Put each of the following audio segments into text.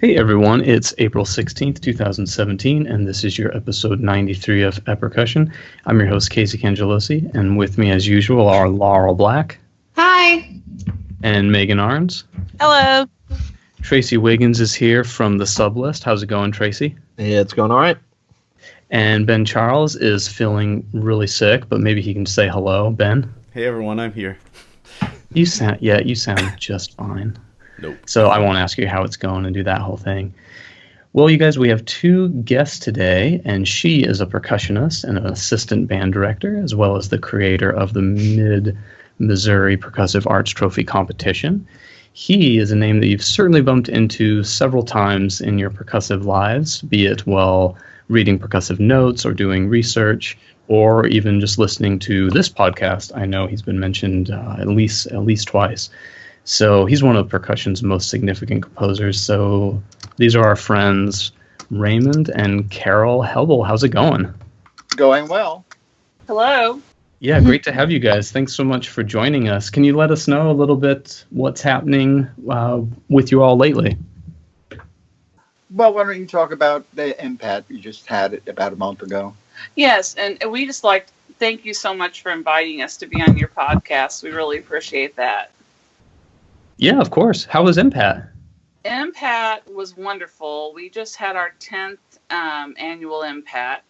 Hey everyone, it's April 16th, 2017, and this is your episode 93 of Percussion. I'm your host, Casey Cangelosi, and with me as usual are Laurel Black. Hi. And Megan Arns. Hello. Tracy Wiggins is here from the Sublist. How's it going, Tracy? Yeah, it's going all right. And Ben Charles is feeling really sick, but maybe he can say hello. Ben? Hey everyone, I'm here. You sound just fine. Nope. So I won't ask you how it's going and do that whole thing. Well, you guys, we have two guests today, and she is a percussionist and an assistant band director, as well as the creator of the Mid-Missouri Percussive Arts Trophy Competition. He is a name that you've certainly bumped into several times in your percussive lives, be it while reading percussive notes or doing research, or even just listening to this podcast. I know he's been mentioned at least twice. So he's one of percussion's most significant composers. So these are our friends Raymond and Carol Helble. How's it going? Going well. Hello. Yeah, great to have you guys. Thanks so much for joining us. Can you let us know a little bit what's happening with you all lately? Well, why don't you talk about the MPAT? You just had it about a month ago. Yes, and we just thank you so much for inviting us to be on your podcast. We really appreciate that. Yeah, of course. How was MPAT? MPAT was wonderful. We just had our 10th annual MPAT.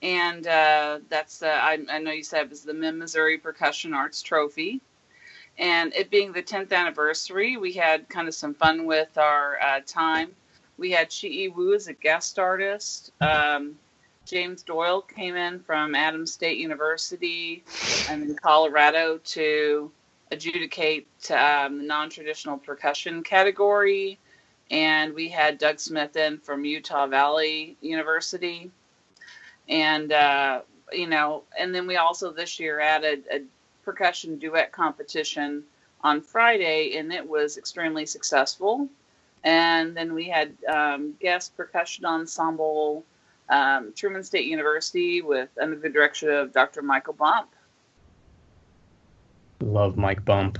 And that's, I know you said it was the Mid-Missouri Percussion Arts Trophy. And it being the 10th anniversary, we had kind of some fun with our time. We had Chi Wu as a guest artist. James Doyle came in from Adams State University in Colorado to adjudicate the non-traditional percussion category. And we had Doug Smith in from Utah Valley University. And, and then we also this year added a percussion duet competition on Friday, and it was extremely successful. And then we had guest percussion ensemble, Truman State University under the direction of Dr. Michael Bump. Love Mike Bump.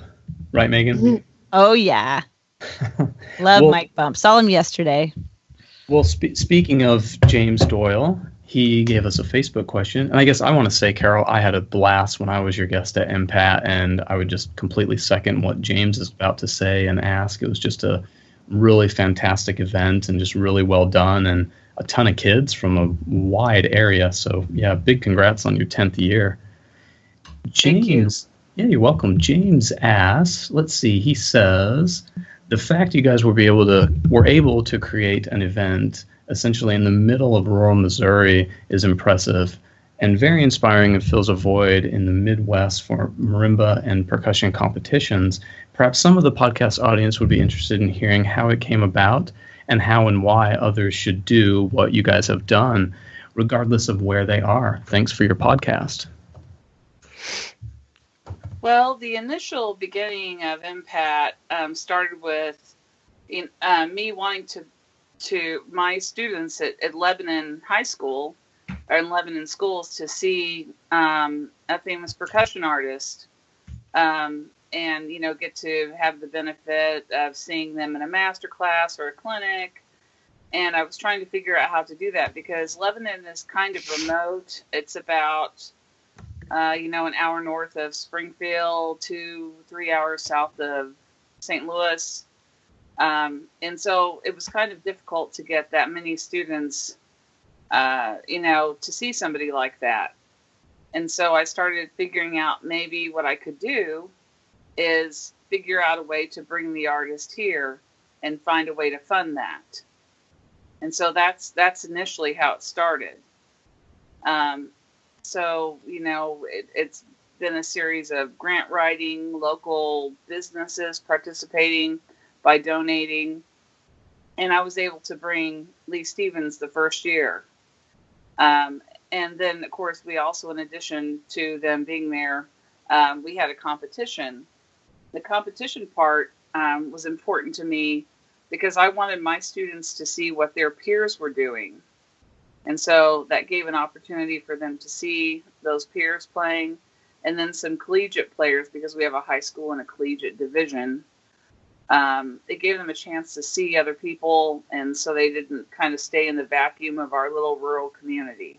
Right, Megan? Oh, yeah. Love Mike Bump. Saw him yesterday. Well, speaking of James Doyle, he gave us a Facebook question. And I guess I want to say, Carol, I had a blast when I was your guest at MPAT, and I would just completely second what James is about to say and ask. It was just a really fantastic event and just really well done, and a ton of kids from a wide area. So, yeah, big congrats on your 10th year. Thank you. Yeah, you're welcome. James asks, let's see, he says, the fact you guys were able to create an event essentially in the middle of rural Missouri is impressive and very inspiring, and fills a void in the Midwest for marimba and percussion competitions. Perhaps some of the podcast audience would be interested in hearing how it came about and how and why others should do what you guys have done, regardless of where they are. Thanks for your podcast. Well, the initial beginning of MPAT started with me wanting to my students at Lebanon High School, or in Lebanon schools, to see a famous percussion artist, and get to have the benefit of seeing them in a master class or a clinic. And I was trying to figure out how to do that because Lebanon is kind of remote. It's about an hour north of Springfield, 2-3 hours south of St. Louis. And so it was kind of difficult to get that many students, to see somebody like that. And so I started figuring out maybe what I could do is figure out a way to bring the artist here and find a way to fund that. And so that's initially how it started. So, it's been a series of grant writing, local businesses participating by donating. And I was able to bring Lee Stevens the first year. And then, of course, we also, in addition to them being there, we had a competition. The competition part was important to me because I wanted my students to see what their peers were doing. And so that gave an opportunity for them to see those peers playing, and then some collegiate players, because we have a high school and a collegiate division. It gave them a chance to see other people, and so they didn't kind of stay in the vacuum of our little rural community.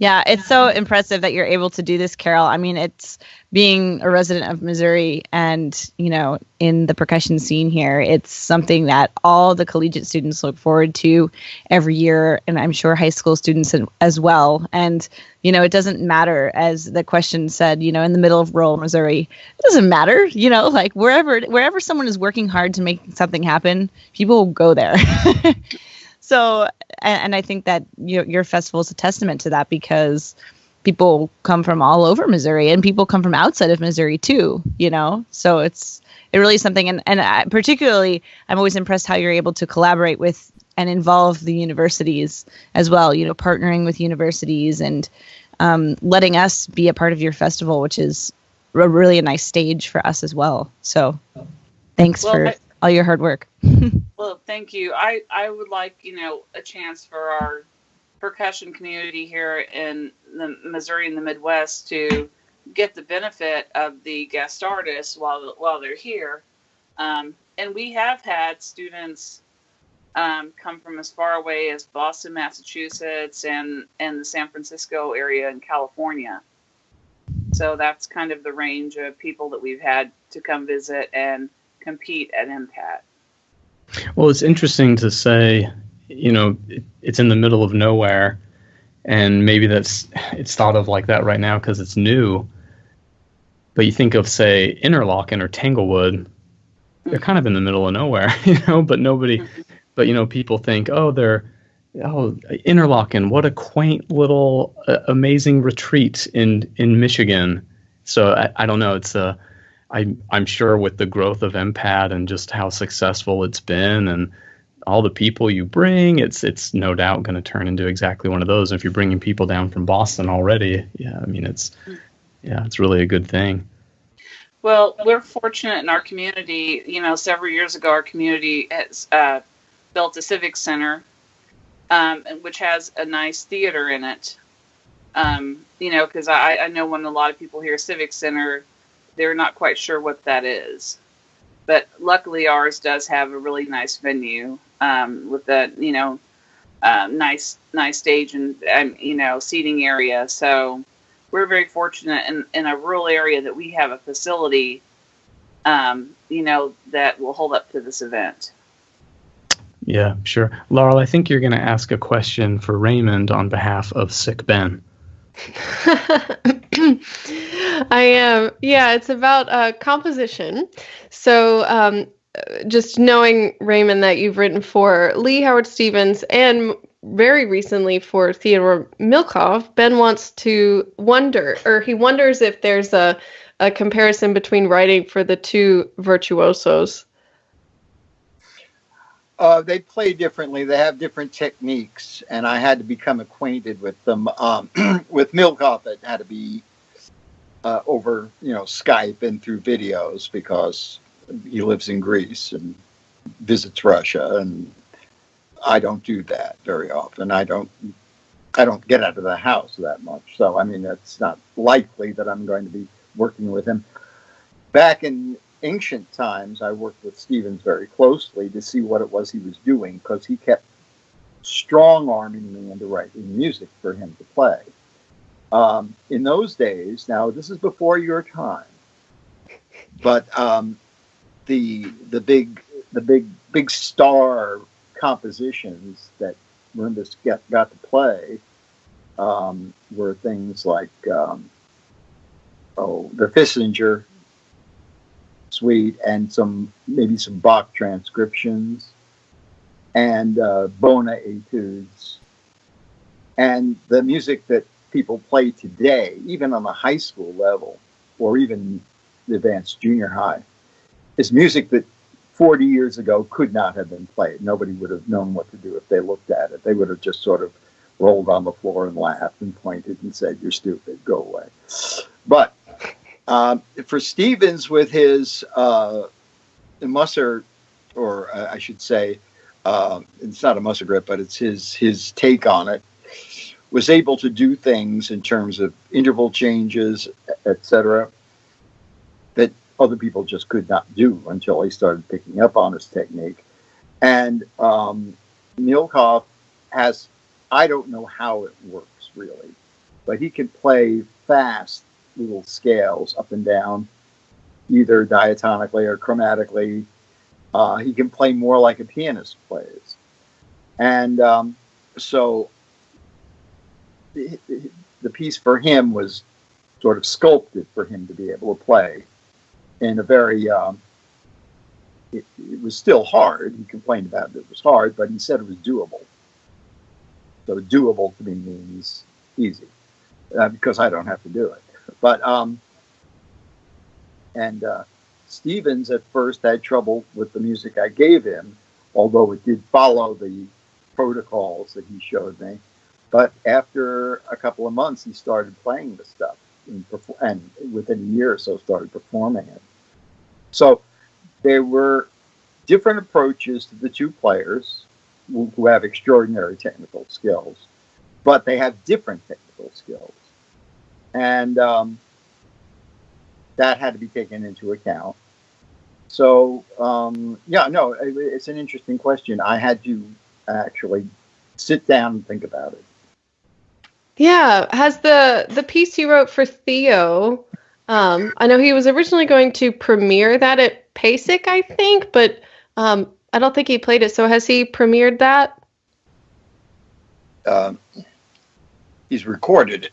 Yeah, it's so impressive that you're able to do this, Carol. I mean, it's being a resident of Missouri and, you know, in the percussion scene here, it's something that all the collegiate students look forward to every year, and I'm sure high school students as well. And, you know, it doesn't matter, as the question said, you know, in the middle of rural Missouri, it doesn't matter, you know, like wherever someone is working hard to make something happen, people will go there. So, and I think that your festival is a testament to that, because people come from all over Missouri and people come from outside of Missouri too, you know? So it really is something. And particularly, I'm always impressed how you're able to collaborate with and involve the universities as well, you know, partnering with universities and letting us be a part of your festival, which is really a nice stage for us as well. So thanks for all your hard work. Well, thank you. I would like, you know, a chance for our percussion community here in the Missouri and the Midwest to get the benefit of the guest artists while they're here. And we have had students come from as far away as Boston, Massachusetts, and the San Francisco area in California. So that's kind of the range of people that we've had to come visit and compete at MPAT. Well, it's interesting to say, you know, it's in the middle of nowhere, and maybe it's thought of like that right now because it's new. But you think of, say, Interlochen or Tanglewood, they're kind of in the middle of nowhere, you know, but you know, people think, Interlochen, what a quaint little amazing retreat in Michigan. So I don't know, it's I'm sure with the growth of MPAT and just how successful it's been and all the people you bring, it's no doubt going to turn into exactly one of those. And if you're bringing people down from Boston already, yeah, I mean, it's really a good thing. Well, we're fortunate in our community. You know, several years ago, our community has built a civic center, which has a nice theater in it. You know, because I know when a lot of people hear civic center, they're not quite sure what that is. But luckily ours does have a really nice venue with the, you know, nice stage and you know, seating area. So we're very fortunate in a rural area that we have a facility, you know, that will hold up to this event. Yeah, sure. Laurel, I think you're going to ask a question for Raymond on behalf of Sick Ben. I am. Yeah, it's about composition. So just knowing, Raymond, that you've written for Lee Howard Stevens and very recently for Theodore Milkov, Ben he wonders if there's a comparison between writing for the two virtuosos. They play differently. They have different techniques, and I had to become acquainted with them. With Milkov, it had to be over, you know, Skype and through videos because he lives in Greece and visits Russia, and I don't do that very often. I don't get out of the house that much, so I mean, it's not likely that I'm going to be working with him. Back in ancient times, I worked with Stevens very closely to see what it was he was doing, because he kept strong-arming me into writing music for him to play. In those days, now this is before your time, but the big star compositions that Marimba got to play were things like the Fissinger Suite and maybe some Bach transcriptions and Bona etudes, and the music that people play today, even on the high school level or even the advanced junior high, is music that 40 years ago could not have been played. Nobody would have known what to do if they looked at it. They would have just sort of rolled on the floor and laughed and pointed and said, "You're stupid, go away." But for Stevens, with his Musser, or I should say, it's not a Musser grip, but it's his take on it, was able to do things in terms of interval changes, etc., that other people just could not do until they started picking up on his technique. And Milkov has, I don't know how it works really, but he can play fast little scales up and down, either diatonically or chromatically. He can play more like a pianist plays. And so the piece for him was sort of sculpted for him to be able to play in a very, it was still hard. He complained about it was hard, but he said it was doable. So doable to me means easy, because I don't have to do it. But, Stevens at first had trouble with the music I gave him, although it did follow the protocols that he showed me. But after a couple of months, he started playing the stuff, and within a year or so started performing it. So there were different approaches to the two players who have extraordinary technical skills, but they have different technical skills. And that had to be taken into account. So, it's an interesting question. I had to actually sit down and think about it. Yeah. Has the piece you wrote for Theo, I know he was originally going to premiere that at PASIC, I think, but I don't think he played it. So has he premiered that? He's recorded it.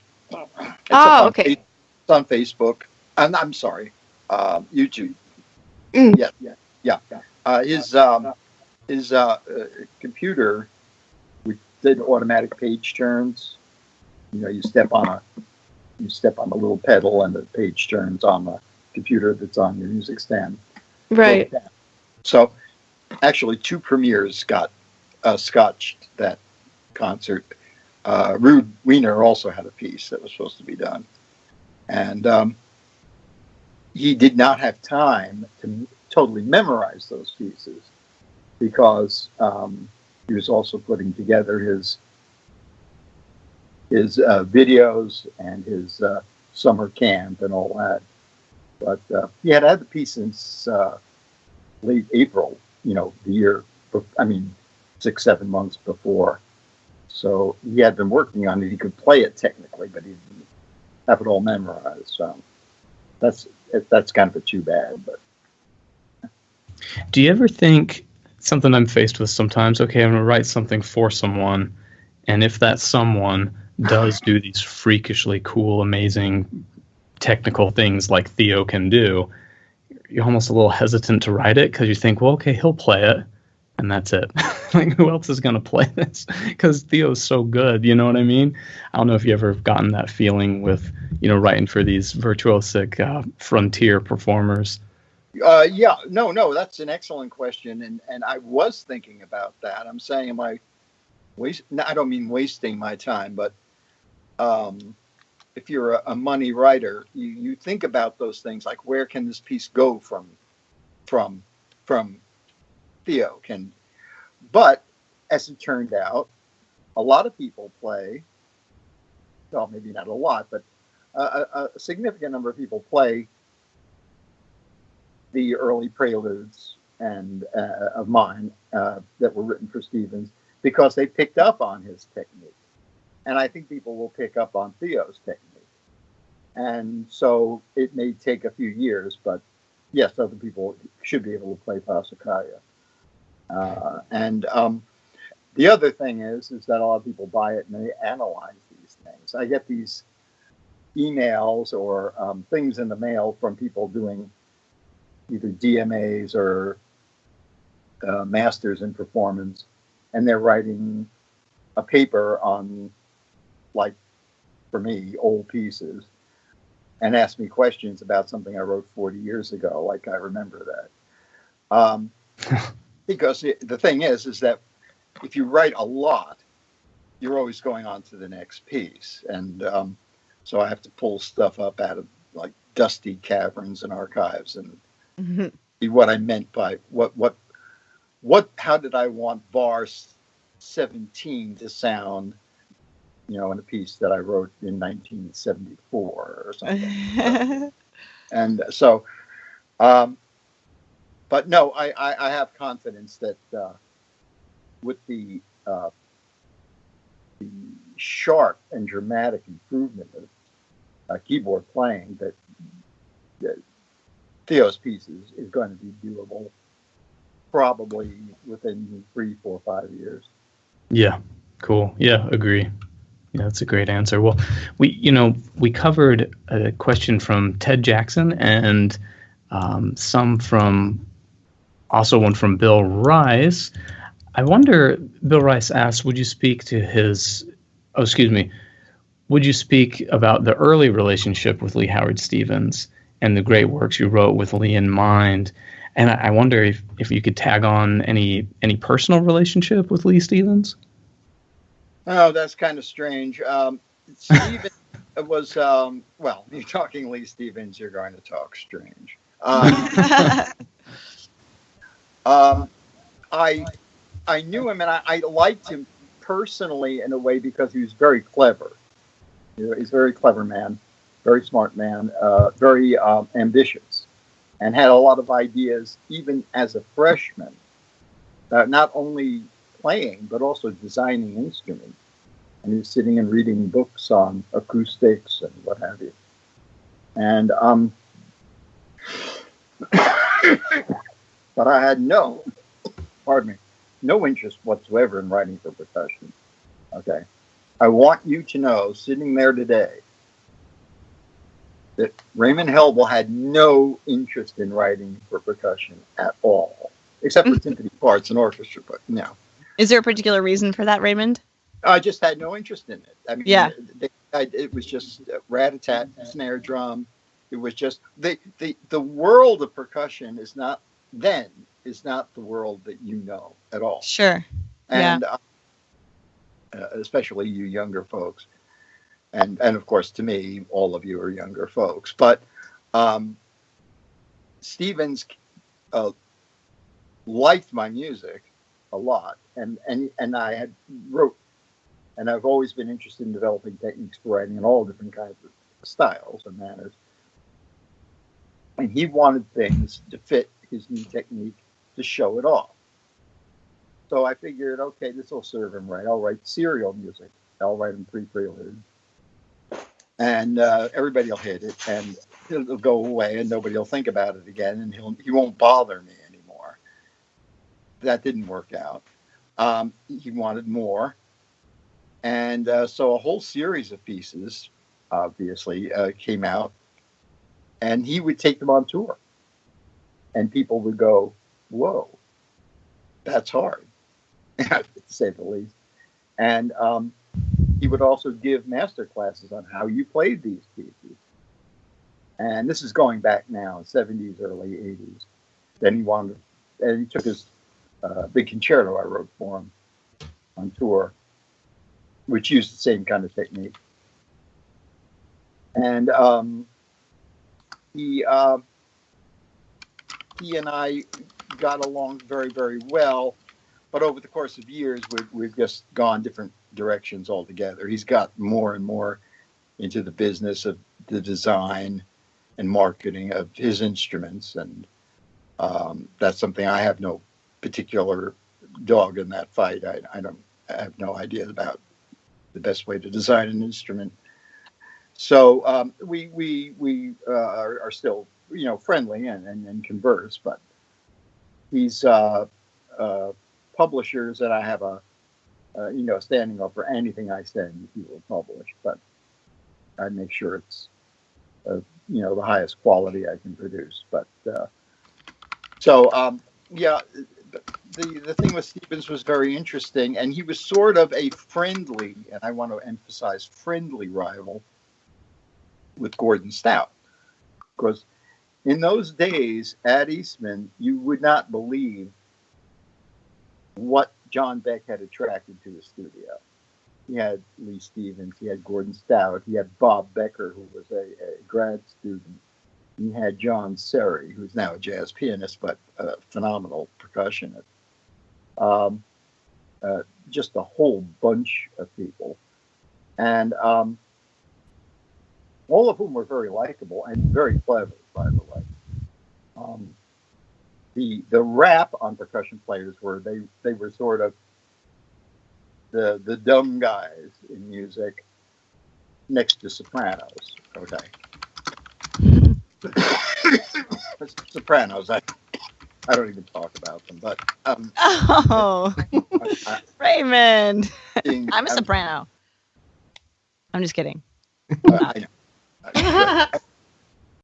Okay. It's on Facebook. I'm sorry, YouTube. Mm. Yeah. His computer, we did automatic page turns. You know, you step on a little pedal, and the page turns on the computer that's on your music stand. Right. So, actually, 2 premieres got scotched that concert. Rude Wiener also had a piece that was supposed to be done, and he did not have time to totally memorize those pieces because he was also putting together his videos and his summer camp and all that. But he had the piece since late April, the year, 6-7 months before. So he had been working on it. He could play it technically, but he didn't have it all memorized. So that's kind of too bad. But do you ever think, something I'm faced with sometimes, okay, I'm going to write something for someone, and if that someone does do these freakishly cool, amazing technical things like Theo can do, you're almost a little hesitant to write it because you think, well, okay, he'll play it, and that's it. Like, who else is going to play this? Because Theo's so good, you know what I mean? I don't know if you ever gotten that feeling with, writing for these virtuosic frontier performers. No, that's an excellent question, and I was thinking about that. I'm saying, I don't mean wasting my time, but if you're a money writer, you think about those things, like where can this piece go from Theo can. But as it turned out, a lot of people play, well, maybe not a lot, but a significant number of people play the early preludes and of mine that were written for Stevens because they picked up on his technique. And I think people will pick up on Theo's technique. And so it may take a few years, but yes, other people should be able to play Passacaglia. And the other thing is that a lot of people buy it and they analyze these things. I get these emails or things in the mail from people doing either DMAs or masters in performance, and they're writing a paper on, like, for me, old pieces, and ask me questions about something I wrote 40 years ago. Like, I remember that. Because the thing is that if you write a lot, you're always going on to the next piece. And so I have to pull stuff up out of, like, dusty caverns and archives and see what I meant by how did I want bar 17 to sound, in a piece that I wrote in 1974 or something. And so But no, I have confidence that with the sharp and dramatic improvement of keyboard playing, that Theo's piece is going to be doable probably within 3, 4, 5 years. Yeah, cool. Yeah, agree. Yeah, that's a great answer. Well, we covered a question from Ted Jackson and some from, also one from Bill Rice. I wonder, Bill Rice asked, would you speak about the early relationship with Lee Howard Stevens and the great works you wrote with Lee in mind? And I wonder if you could tag on any personal relationship with Lee Stevens? Oh, that's kind of strange. Stevens was, well, you're talking Lee Stevens, you're going to talk strange. I knew him, and I liked him personally in a way because he was very clever. You know, he's a very clever man, very smart man, very ambitious, and had a lot of ideas even as a freshman, not only playing but also designing instruments. And he was sitting and reading books on acoustics and what have you. And but I had no interest whatsoever in writing for percussion. Okay. I want you to know, sitting there today, that Raymond Helble had no interest in writing for percussion at all, except for symphony parts and orchestra, but no. Is there a particular reason for that, Raymond? I just had no interest in it. I mean, yeah. It was just rat-a-tat, snare drum. It was just, the world of percussion is not the world that you know at all. Sure. And especially you younger folks. And of course, to me, all of you are younger folks. But Stevens liked my music a lot. And I had wrote, and I've always been interested in developing techniques for writing in all different kinds of styles and manners. And he wanted things to fit his new technique to show it off. So I figured, okay, this will serve him right. I'll write serial music. I'll write him 3 preludes. And everybody will hit it, and it'll go away, and nobody will think about it again, and he won't bother me anymore. That didn't work out. He wanted more. And so a whole series of pieces, obviously, came out, and he would take them on tour. And people would go, whoa, that's hard, to say the least. And he would also give master classes on how you played these pieces. And this is going back now, 70s, early 80s. Then he took his big concerto I wrote for him on tour, which used the same kind of technique. And he and I got along very, very well. But over the course of years, we've just gone different directions altogether. He's got more and more into the business of the design and marketing of his instruments. And that's something I have no particular dog in that fight. I have no idea about the best way to design an instrument. So we are still, friendly and converse, but he's publishers that I have a standing up for anything I send, he will publish, but I make sure it's the highest quality I can produce. But the thing with Stevens was very interesting, and he was sort of a friendly, and I want to emphasize friendly, rival with Gordon Stout, because in those days at Eastman, you would not believe what John Beck had attracted to the studio. He had Lee Stevens, he had Gordon Stout, he had Bob Becker, who was a grad student. He had John Serry, who's now a jazz pianist, but a phenomenal percussionist. Just a whole bunch of people. And all of whom were very likable and very clever, by the way. The rap on percussion players were they were sort of the dumb guys in music next to sopranos. Okay. Sopranos, I don't even talk about them, but Oh, Raymond. being- I'm a soprano. I'm just kidding. I know.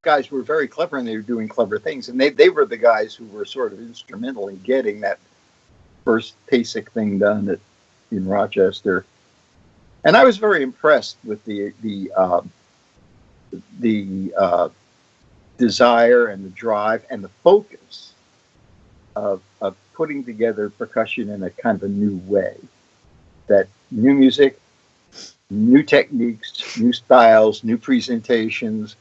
Guys were very clever and they were doing clever things, and they were the guys who were sort of instrumental in getting that first PASIC thing done in Rochester. And I was very impressed with the desire and the drive and the focus of putting together percussion in a kind of a new way. That new music, new techniques, new styles, new presentations.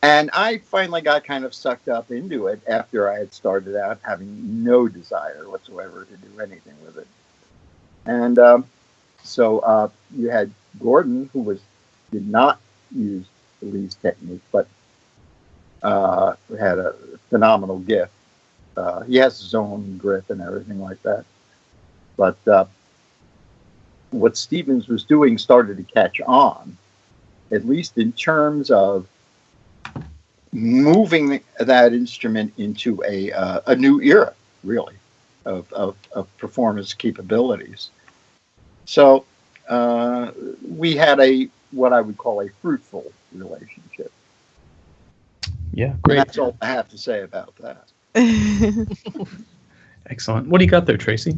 And I finally got kind of sucked up into it after I had started out having no desire whatsoever to do anything with it. And so you had Gordon, who did not use the Lee's technique, but had a phenomenal gift. He has his own grip and everything like that. But what Stevens was doing started to catch on, at least in terms of moving that instrument into a new era, really, of performance capabilities. So we had what I would call a fruitful relationship. Yeah, great. And that's all I have to say about that. Excellent. What do you got there, Tracy?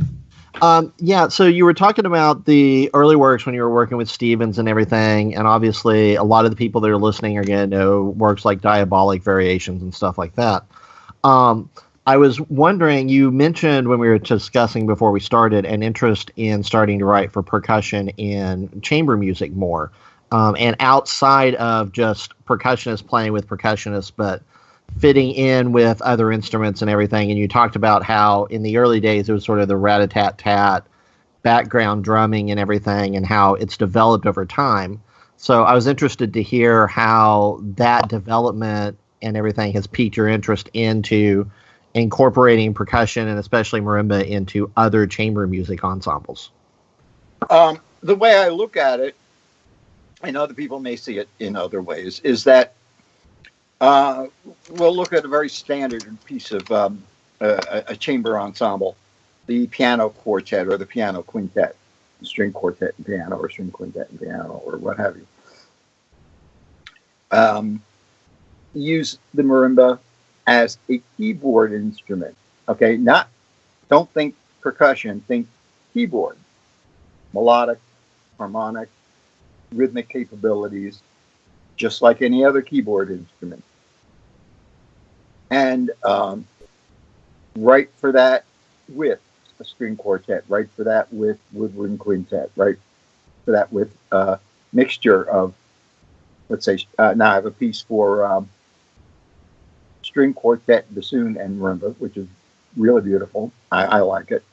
Yeah, so you were talking about the early works when you were working with Stevens and everything, and obviously a lot of the people that are listening are going to know works like Diabolic Variations and stuff like that. I was wondering, you mentioned when we were discussing before we started an interest in starting to write for percussion in chamber music more, and outside of just percussionists playing with percussionists, but fitting in with other instruments and everything. And you talked about how in the early days it was sort of the rat-a-tat-tat background drumming and everything, and how it's developed over time. So I was interested to hear how that development and everything has piqued your interest into incorporating percussion and especially marimba into other chamber music ensembles. The way I look at it, and other people may see it in other ways, is that we'll look at a very standard piece of a chamber ensemble, the piano quartet or the piano quintet, the string quartet and piano or string quintet and piano or what have you. Use the marimba as a keyboard instrument. Okay, don't think percussion, think keyboard. Melodic, harmonic, rhythmic capabilities, just like any other keyboard instrument. And write for that with a string quartet, write for that with woodwind quintet, write for that with a mixture of, let's say, now I have a piece for string quartet, bassoon, and marimba, which is really beautiful. I like it.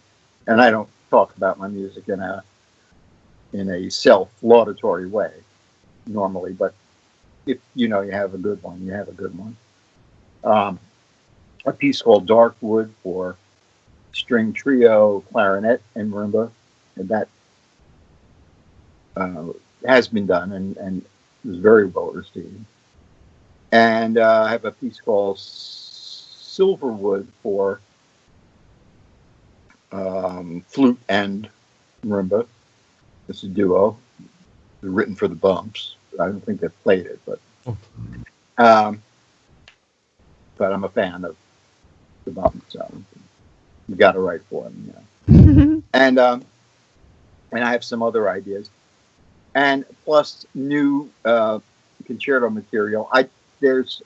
And I don't talk about my music in a self-laudatory way normally, but if you have a good one, you have a good one. A piece called Darkwood for string trio, clarinet, and marimba, and that has been done and is very well received. And I have a piece called Silverwood for flute and marimba. It's a duo. It's written for the bumps. I don't think they've played it, but I'm a fan of the bumps, so you got to write for them, And I have some other ideas, and plus new concerto material. There's,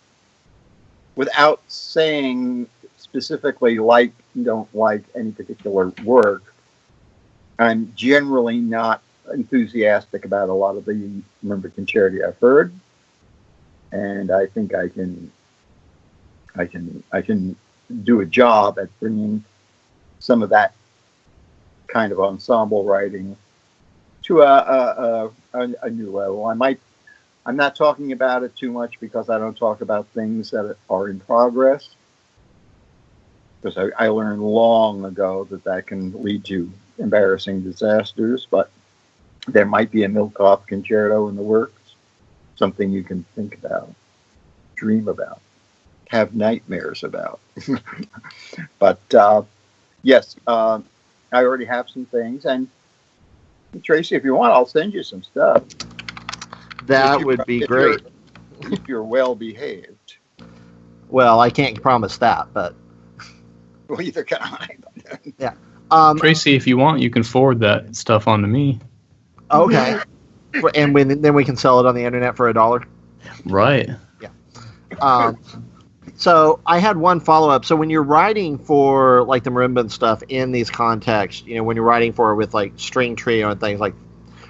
without saying specifically don't like any particular work, I'm generally not enthusiastic about a lot of the marimba concerti I've heard, and I think I can do a job at bringing some of that kind of ensemble writing to a new level. I'm not talking about it too much because I don't talk about things that are in progress, because I learned long ago that can lead to embarrassing disasters, but there might be a Milkov concerto in the works, something you can think about, dream about, have nightmares about. But yes, I already have some things, and Tracy, if you want, I'll send you some stuff. That would be great. If you're well behaved. Well, I can't promise that, but Well, either can I. yeah. Tracy, if you want, you can forward that stuff on to me. Okay. And then we can sell it on the internet for $1. Right. Yeah. So I had one follow-up. So when you're writing for like the marimba and stuff in these contexts, when you're writing for with like string trio and things like,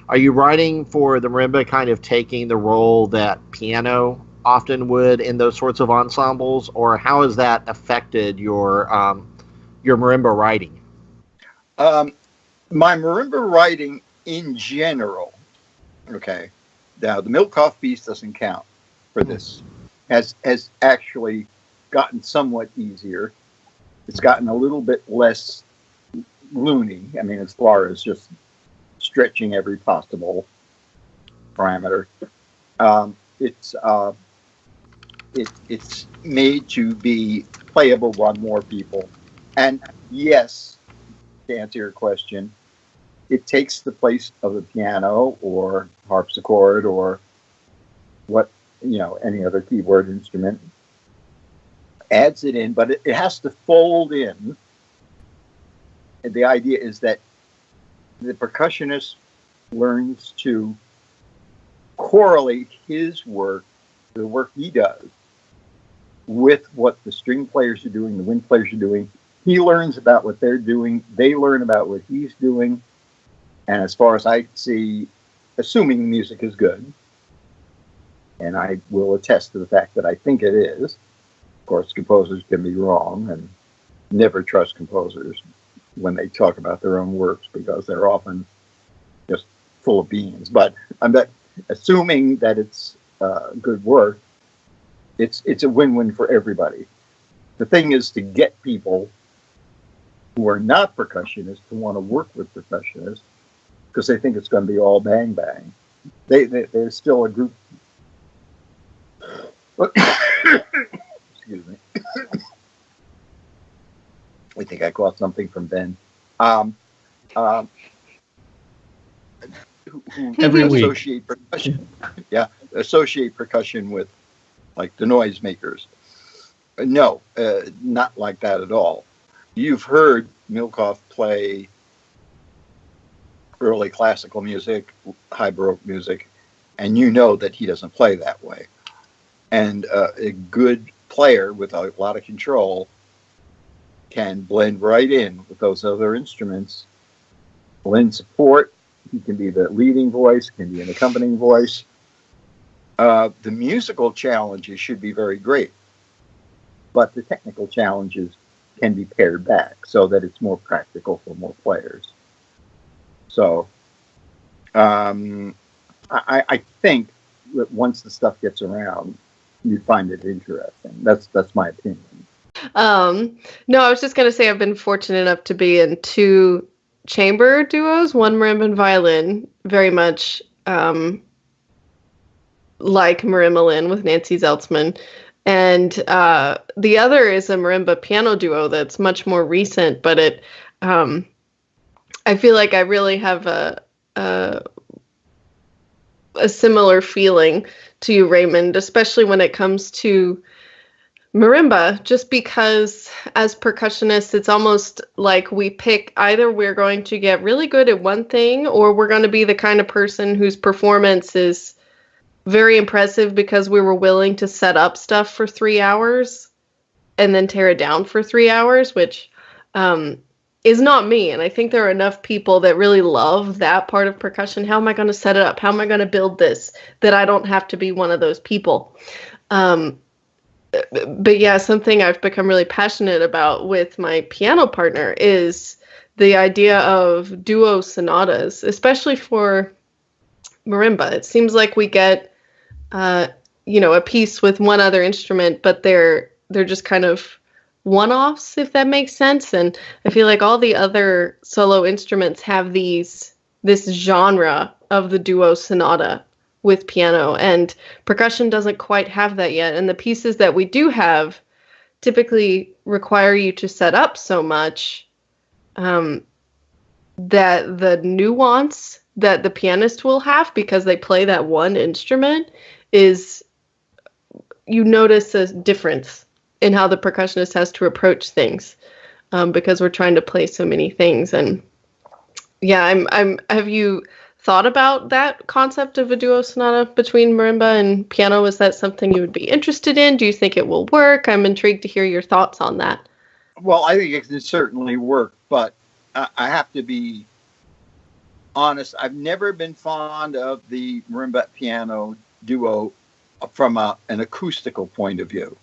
are you writing for the marimba kind of taking the role that piano often would in those sorts of ensembles, or how has that affected your marimba writing? My marimba writing in general, okay. Now the Milkov piece doesn't count for this. Has actually gotten somewhat easier. It's gotten a little bit less loony. I mean, as far as just stretching every possible parameter. It's made to be playable by more people. And yes, to answer your question, it takes the place of the piano or harpsichord or any other keyboard instrument, adds it in, but it has to fold in. And the idea is that the percussionist learns to correlate his work, the work he does, with what the string players are doing, the wind players are doing. He learns about what they're doing. They learn about what he's doing. And as far as I see, assuming the music is good, and I will attest to the fact that I think it is. Of course, composers can be wrong, and never trust composers when they talk about their own works because they're often just full of beans. But I'm not assuming that it's good work. It's a win-win for everybody. The thing is to get people who are not percussionists to want to work with percussionists because they think it's going to be all bang bang. There's still a group. Excuse me. I think I caught something from Ben. Every week. Associate percussion. Yeah, associate percussion with like the noisemakers. No, not like that at all. You've heard Milkov play early classical music, high Baroque music, and you know that he doesn't play that way. And a good player with a lot of control can blend right in with those other instruments, lend support. He can be the leading voice, can be an accompanying voice. The musical challenges should be very great, but the technical challenges can be pared back so that it's more practical for more players. So I think that once the stuff gets around, you find it interesting. That's my opinion. No, I was just going to say I've been fortunate enough to be in 2 chamber duos, one marimba and violin, very much like Marimba Lynn with Nancy Zeltzman. And the other is a marimba piano duo that's much more recent, but I feel like I really have a similar feeling to you, Raymond, especially when it comes to marimba, just because as percussionists, it's almost like we pick either we're going to get really good at one thing or we're going to be the kind of person whose performance is very impressive because we were willing to set up stuff for 3 hours and then tear it down for 3 hours, which is not me. And I think there are enough people that really love that part of percussion. How am I going to set it up? How am I going to build this? That I don't have to be one of those people. But yeah, something I've become really passionate about with my piano partner is the idea of duo sonatas, especially for marimba. It seems like we get, a piece with one other instrument, but they're just kind of one-offs, if that makes sense. And I feel like all the other solo instruments have this genre of the duo sonata with piano, and percussion doesn't quite have that yet. And the pieces that we do have typically require you to set up so much that the nuance that the pianist will have, because they play that one instrument, is you notice a difference in how the percussionist has to approach things, because we're trying to play so many things. And yeah, have you thought about that concept of a duo sonata between marimba and piano? Is that something you would be interested in? Do you think it will work? I'm intrigued to hear your thoughts on that. Well, I think it can certainly work, but I have to be honest. I've never been fond of the marimba piano duo from an acoustical point of view,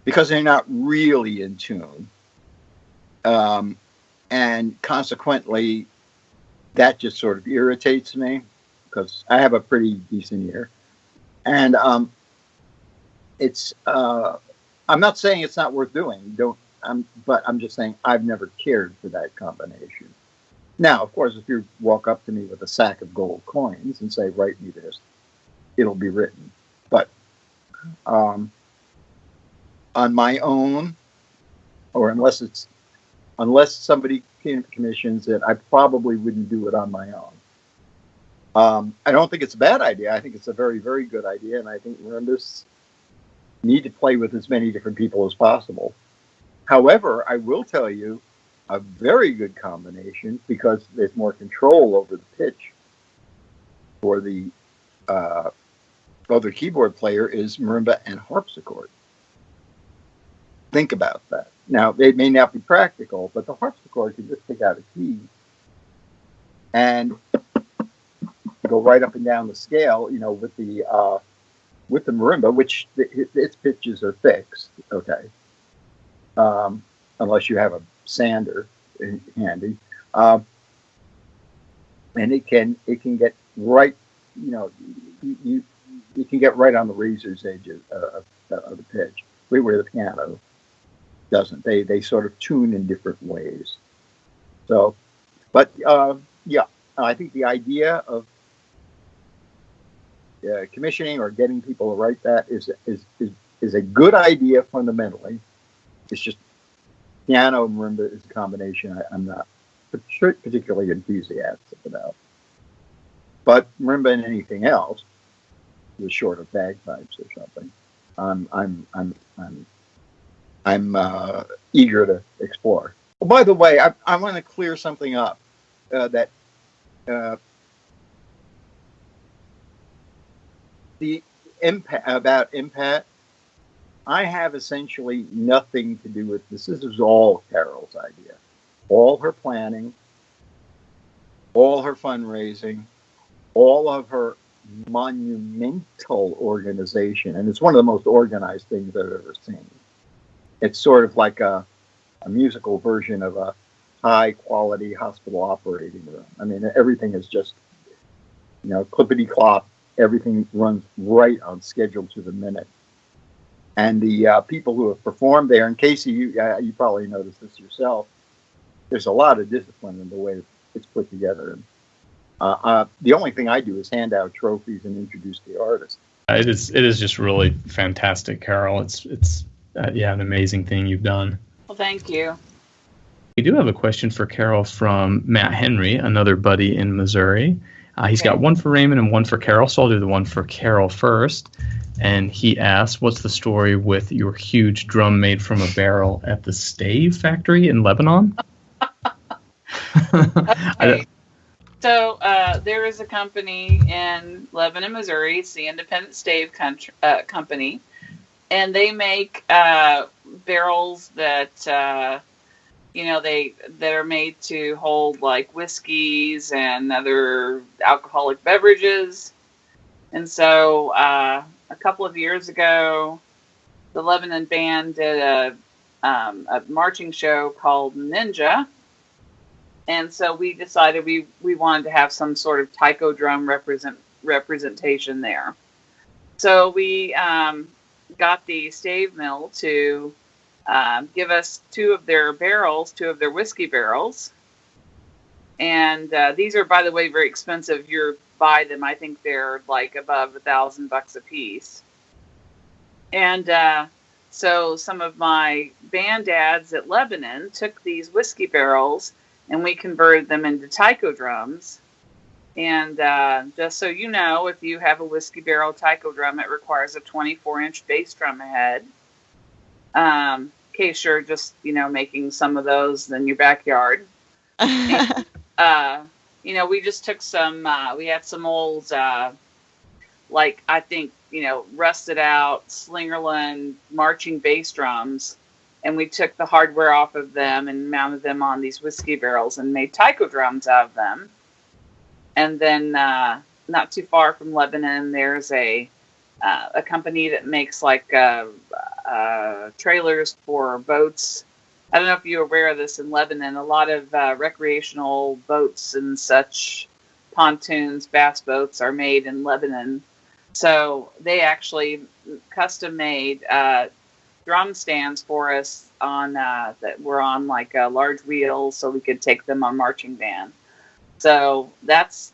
because they're not really in tune. And consequently, that just sort of irritates me, because I have a pretty decent ear. And it's I'm not saying it's not worth doing. But I'm just saying I've never cared for that combination. Now, of course, if you walk up to me with a sack of gold coins and say, "Write me this," it'll be written. But on my own, or unless somebody commissions it, I probably wouldn't do it on my own. I don't think it's a bad idea. I think it's a very, very good idea, and I think marimbas need to play with as many different people as possible. However, I will tell you, a very good combination, because there's more control over the pitch for the other keyboard player, is marimba and harpsichord. Think about that. Now, it may not be practical, but the harpsichord can just pick out a key and go right up and down the scale, with the marimba, which its pitches are fixed, okay, unless you have a sander handy, and it can get right, you can get right on the razor's edge of the pitch, where the piano doesn't. They sort of tune in different ways. So, but yeah, I think the idea of commissioning or getting people to write that is a good idea fundamentally. It's just piano and marimba is a combination I'm not particularly enthusiastic about. But marimba and anything else, was short of bagpipes or something, I'm eager to explore. Oh, by the way, I want to clear something up that the impact. I have essentially nothing to do with this. This is all Carol's idea. All her planning, all her fundraising, all of her monumental organization. And it's one of the most organized things I've ever seen. It's sort of like a musical version of a high-quality hospital operating room. I mean, everything is just, clippity-clop. Everything runs right on schedule to the minute. And the people who have performed there, and Casey, you probably noticed this yourself, there's a lot of discipline in the way it's put together. And the only thing I do is hand out trophies and introduce the artist. It is just really fantastic, Carol. It's an amazing thing you've done. Well, thank you. We do have a question for Carol from Matt Henry, another buddy in Missouri. He's got one for Raymond and one for Carol, so I'll do the one for Carol first. And he asks, what's the story with your huge drum made from a barrel at the Stave factory in Lebanon? Okay. So there is a company in Lebanon, Missouri. It's the Independent Stave Company. And they make barrels that, that are made to hold like whiskeys and other alcoholic beverages. And so a couple of years ago, the Lebanon band did a marching show called Ninja. And so we decided we wanted to have some sort of taiko drum representation there. So we got the stave mill to give us two of their whiskey barrels. And these are, by the way, very expensive. If you buy them, I think they're like above $1,000 a piece. And so some of my band dads at Lebanon took these whiskey barrels and we converted them into taiko drums. And just so you know, if you have a whiskey barrel taiko drum, it requires a 24-inch bass drum head. In case you're just, making some of those in your backyard. And, we just took some, we had some old, I think, rusted out Slingerland marching bass drums. And we took the hardware off of them and mounted them on these whiskey barrels and made taiko drums out of them. And then not too far from Lebanon, there's a company that makes trailers for boats. I don't know if you're aware of this in Lebanon. A lot of recreational boats and such, pontoons, bass boats are made in Lebanon. So they actually custom made drum stands for us that were on a large wheel, so we could take them on marching band. So that's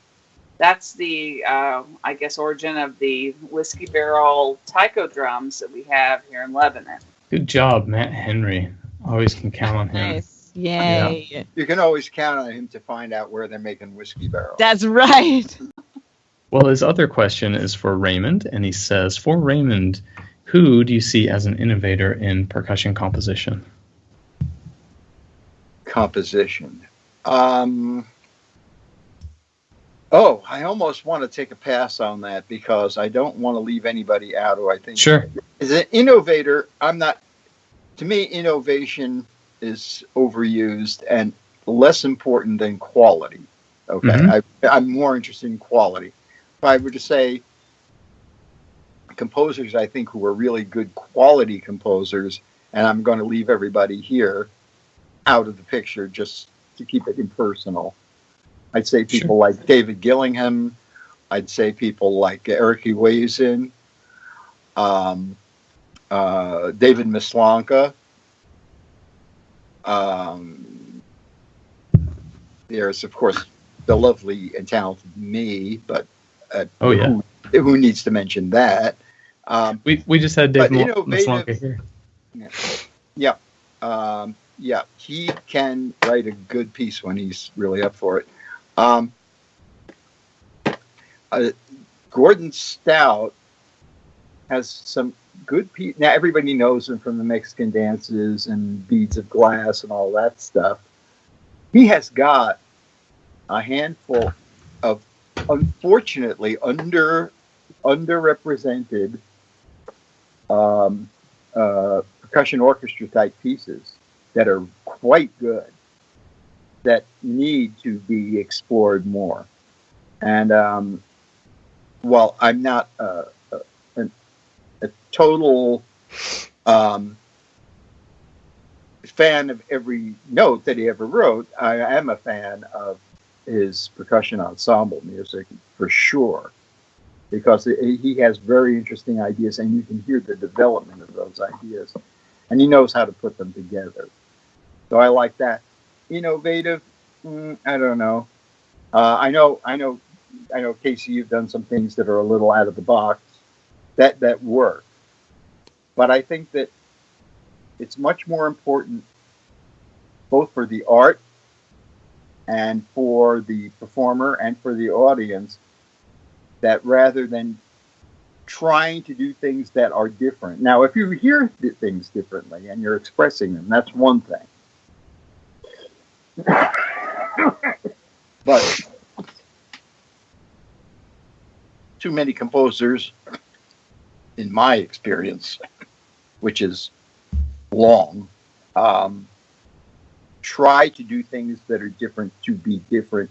the I guess origin of the whiskey barrel taiko drums that we have here in Lebanon. Good job, Matt Henry. Always can count on him. Nice. Yay. Yeah. You can always count on him to find out where they're making whiskey barrels. That's right. Well, his other question is for Raymond, and he says, for Raymond, who do you see as an innovator in percussion composition? Composition. I almost want to take a pass on that because I don't want to leave anybody out who I think is an innovator. To me, innovation is overused and less important than quality. Okay. Mm-hmm. I'm more interested in quality. If I were to say composers, I think, who are really good quality composers, and I'm going to leave everybody here out of the picture just to keep it impersonal. I'd say people like David Gillingham. I'd say people like Eric Iwazin, David Mislanka. There's, of course, the lovely and talented me, but who needs to mention that? We just had David Mislanka here. Yeah, he can write a good piece when he's really up for it. Gordon Stout has some good pieces. Now, everybody knows him from the Mexican dances and Beads of Glass and all that stuff. He has got a handful of, unfortunately, underrepresented percussion orchestra type pieces that are quite good, that need to be explored more. And while I'm not a total fan of every note that he ever wrote, I am a fan of his percussion ensemble music for sure, because he has very interesting ideas, and you can hear the development of those ideas, and he knows how to put them together. So I like that. Innovative, I don't know. I know, Casey, you've done some things that are a little out of the box that work. But I think that it's much more important, both for the art and for the performer and for the audience, that rather than trying to do things that are different. Now, if you hear things differently and you're expressing them, that's one thing. But too many composers, in my experience, which is long, try to do things that are different to be different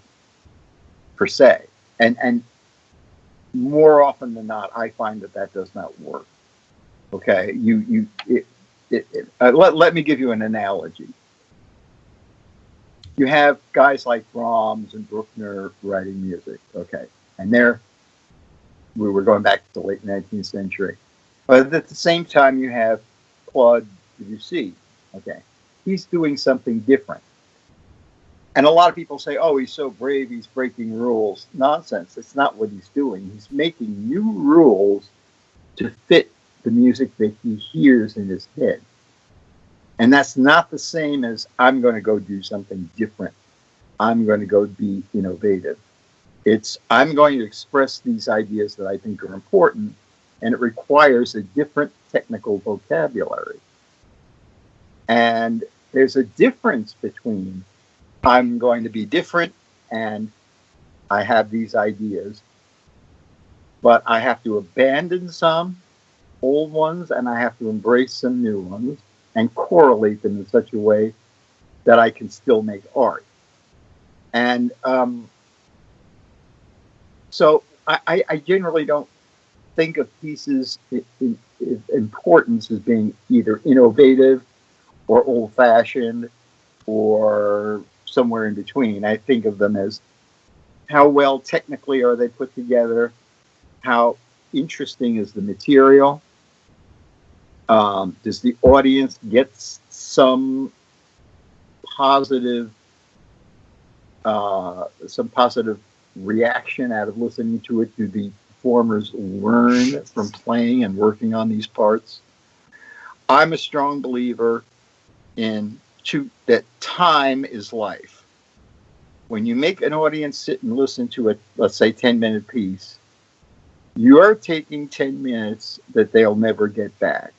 per se. And more often than not, I find that does not work. Okay, let me give you an analogy. You have guys like Brahms and Bruckner writing music, okay, and we were going back to the late 19th century. But at the same time, you have Claude Debussy Okay. He's doing something different. And a lot of people say, oh, he's so brave, he's breaking rules. Nonsense. That's not what he's doing. He's making new rules to fit the music that he hears in his head. And that's not the same as I'm going to go do something different. I'm going to go be innovative. It's I'm going to express these ideas that I think are important, and it requires a different technical vocabulary. And there's a difference between I'm going to be different and I have these ideas, but I have to abandon some old ones and I have to embrace some new ones and correlate them in such a way that I can still make art. And so I generally don't think of pieces in importance as being either innovative or old-fashioned or somewhere in between. I think of them as how well technically are they put together, how interesting is the material, does the audience get some positive reaction out of listening to it? Do the performers learn from playing and working on these parts? I'm a strong believer in that time is life. When you make an audience sit and listen to a, let's say, 10-minute piece, you are taking 10 minutes that they'll never get back.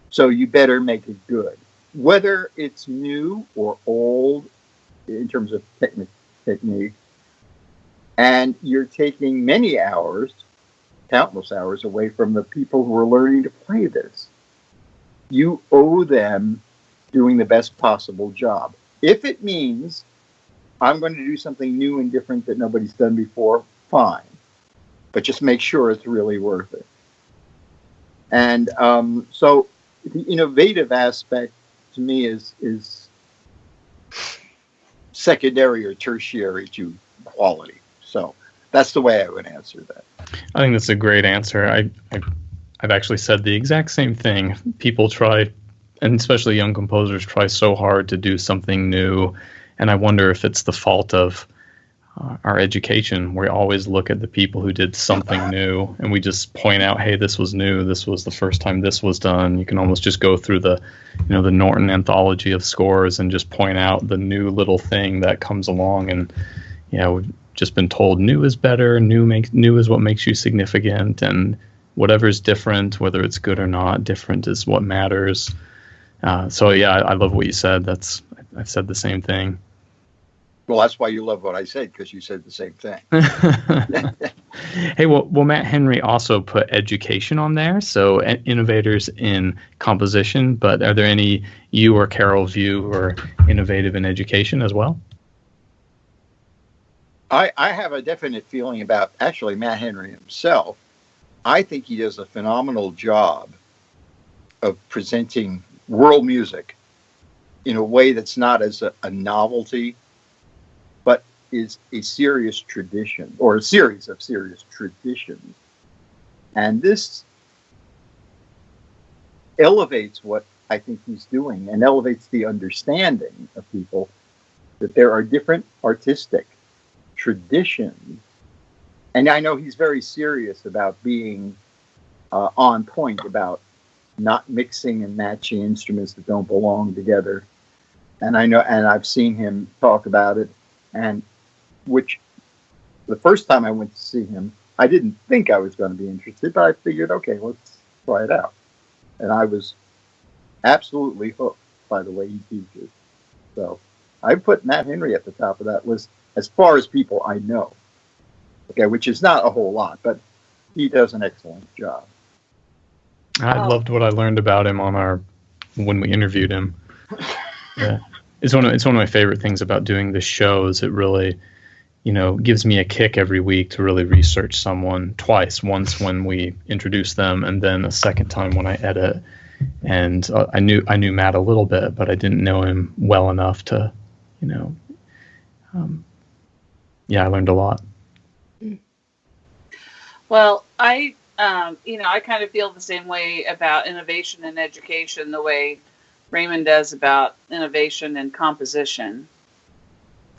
So you better make it good. Whether it's new or old in terms of technique, and you're taking many hours, countless hours away from the people who are learning to play this. You owe them doing the best possible job. If it means I'm going to do something new and different that nobody's done before, fine. But just make sure it's really worth it. And so the innovative aspect to me is secondary or tertiary to quality. So that's the way I would answer that. I think that's a great answer. I've actually said the exact same thing. People try, and especially young composers, try so hard to do something new. And I wonder if it's the fault of our education. We always look at the people who did something new and we just point out, hey, this was new. This was the first time this was done. You can almost just go through the Norton anthology of scores and just point out the new little thing that comes along. And we've just been told new is better. New is what makes you significant. And whatever's different, whether it's good or not, different is what matters. So I love what you said. I've said the same thing. Well, that's why you love what I said, because you said the same thing. Hey, well, Matt Henry also put education on there, so innovators in composition, but are there any you or Carol view who are innovative in education as well? I have a definite feeling about, actually, Matt Henry himself. I think he does a phenomenal job of presenting world music in a way that's not as a novelty, but is a serious tradition, or a series of serious traditions. And this elevates what I think he's doing and elevates the understanding of people that there are different artistic traditions. And I know he's very serious about being on point about not mixing and matching instruments that don't belong together. And I know, and I've seen him talk about it. And which the first time I went to see him, I didn't think I was going to be interested, but I figured, okay, let's try it out. And I was absolutely hooked by the way he teaches. So I put Matt Henry at the top of that list as far as people I know. Okay, which is not a whole lot, but he does an excellent job. I loved what I learned about him when we interviewed him. Yeah. It's one of my favorite things about doing this show is it really, gives me a kick every week to really research someone twice. Once when we introduce them, and then a second time when I edit. And I knew Matt a little bit, but I didn't know him well enough to, I learned a lot. Well, I kind of feel the same way about innovation and education, the way Raymond does about innovation and composition.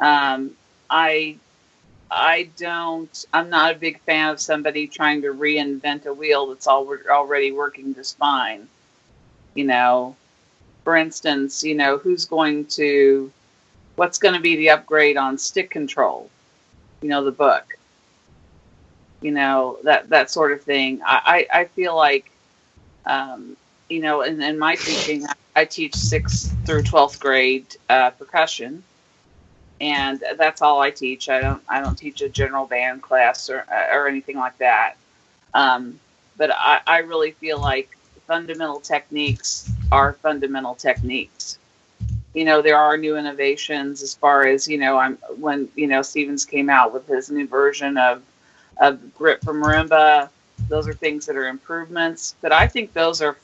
I'm not a big fan of somebody trying to reinvent a wheel that's already working just fine. For instance, what's going to be the upgrade on stick control? The book, that sort of thing. I feel like, in my teaching, I teach 6th through 12th grade percussion. And that's all I teach. I don't teach a general band class or anything like that. But I really feel like fundamental techniques are fundamental techniques. There are new innovations as far as when Stevens came out with his new version of grip for marimba. Those are things that are improvements, but I think those are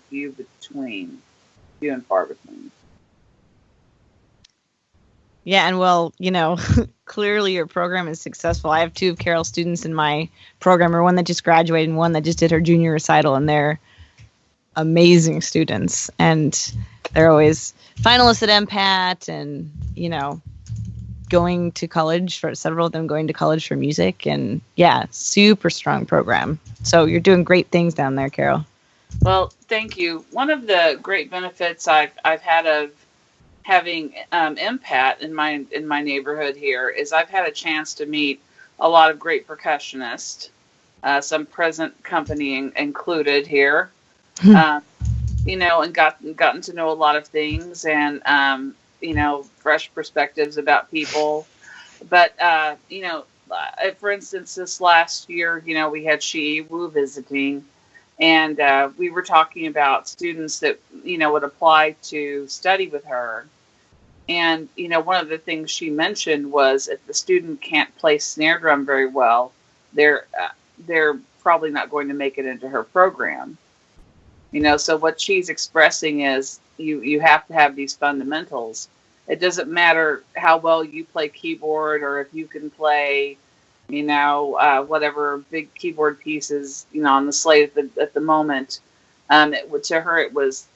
few and far between. Yeah, and clearly your program is successful. I have 2 of Carol's students in my program, one that just graduated and one that just did her junior recital, and they're amazing students. And they're always finalists at MPAT and, going to college, for several of them going to college for music. And yeah, super strong program. So you're doing great things down there, Carol. Well, thank you. One of the great benefits I've had of having MPAT in my neighborhood here is I've had a chance to meet a lot of great percussionists, some present company included here, and gotten to know a lot of things and fresh perspectives about people. But for instance, this last year, we had Shi Wu visiting. And we were talking about students that, would apply to study with her. And, one of the things she mentioned was if the student can't play snare drum very well, they're probably not going to make it into her program. So what she's expressing is you have to have these fundamentals. It doesn't matter how well you play keyboard or if you can play whatever big keyboard pieces, on the slate at the moment. To her, it was,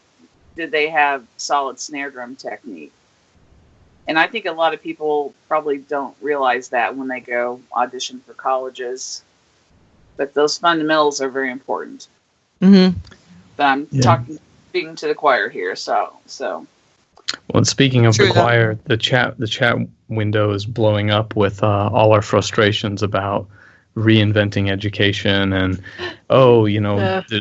did they have solid snare drum technique? And I think a lot of people probably don't realize that when they go audition for colleges. But those fundamentals are very important. Mm-hmm. But I'm speaking to the choir here, so. Well, and speaking of the choir, the chat window is blowing up with all our frustrations about reinventing education and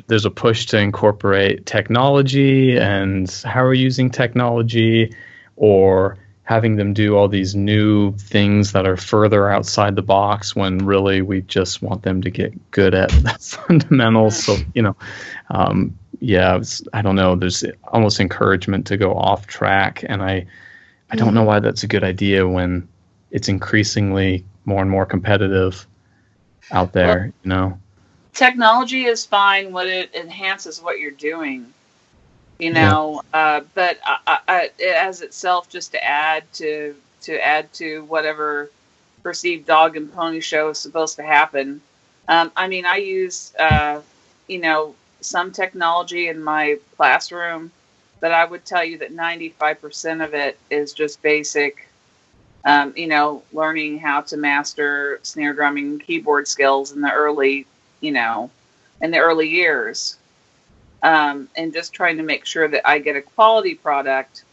there's a push to incorporate technology and how we're using technology, or having them do all these new things that are further outside the box when really we just want them to get good at the fundamentals. So I don't know, there's almost encouragement to go off track, and I don't know why that's a good idea when it's increasingly more and more competitive out there. Technology is fine when it enhances what you're doing, but as itself just to add to whatever perceived dog and pony show is supposed to happen. I use some technology in my classroom, but I would tell you that 95% of it is just basic, learning how to master snare drumming and keyboard skills in the early years. And just trying to make sure that I get a quality product.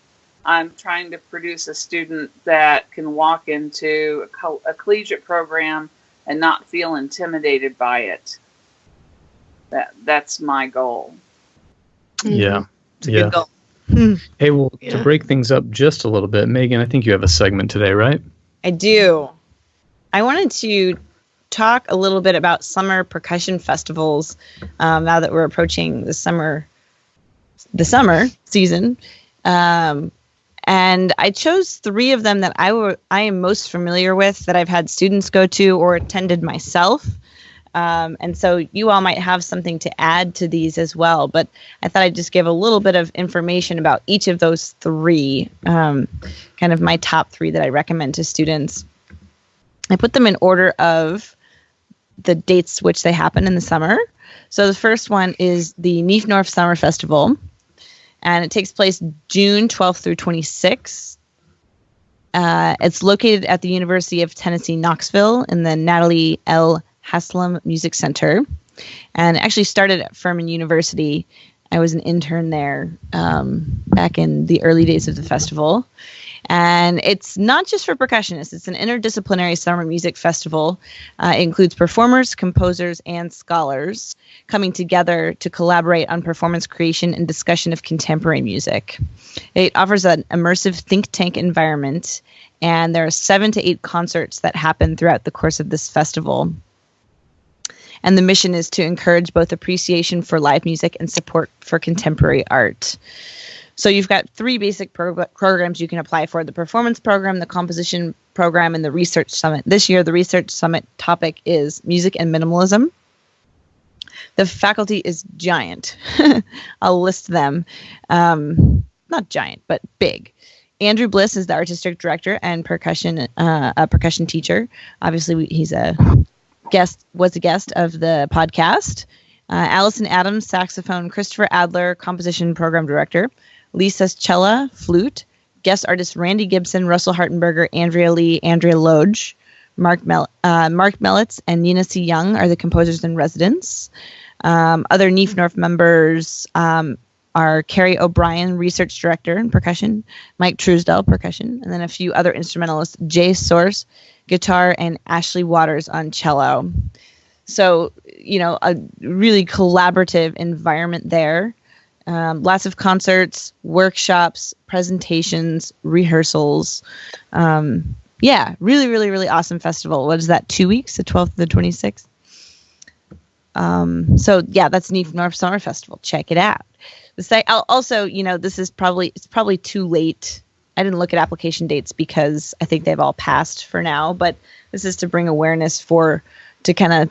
I'm trying to produce a student that can walk into a collegiate program and not feel intimidated by it. That's my goal. Yeah. It's a good goal. Hey, well, to break things up just a little bit, Megan, I think you have a segment today, right? I do. I wanted to talk a little bit about summer percussion festivals now that we're approaching the summer season. And I chose 3 of them that I am most familiar with, that I've had students go to or attended myself. And so you all might have something to add to these as well. But I thought I'd just give a little bit of information about each of those 3, kind of my top 3 that I recommend to students. I put them in order of the dates which they happen in the summer. So the first one is the Niefnorf Summer Festival. and it takes place June 12th through 26th. It's located at the University of Tennessee, Knoxville in the Natalie L. Haslam Music Center, and it actually started at Furman University. I was an intern there back in the early days of the festival. And it's not just for percussionists. It's an interdisciplinary summer music festival. It includes performers, composers, and scholars coming together to collaborate on performance creation and discussion of contemporary music. It offers an immersive think tank environment, and there are 7 to 8 concerts that happen throughout the course of this festival. And the mission is to encourage both appreciation for live music and support for contemporary art. So you've got 3 basic programs you can apply for: the performance program, the composition program, and the research summit. This year, the research summit topic is music and minimalism. The faculty is giant. I'll list them. Not giant, but big. Andrew Bliss is the artistic director and a percussion teacher. Obviously, he's was a guest of the podcast. Allison Adams, saxophone. Christopher Adler, composition program director. Lisa Cella, flute. Guest artists Randy Gibson, Russell Hartenberger, Andrea Lee, Andrea Loge. Mark Mellitz and Nina C. Young are the composers in residence. Other NEF members are Carrie O'Brien, research director in percussion, Mike Truesdell, percussion, and then a few other instrumentalists, Jay Source, guitar, and Ashley Waters on cello. So, a really collaborative environment there. Lots of concerts, workshops, presentations, rehearsals. Really, really, really awesome festival. What is that, 2 weeks, the 12th to the 26th? That's NEF North Summer Festival. Check it out. The site also, this is probably too late. I didn't look at application dates because I think they've all passed for now, but this is to bring awareness to kind of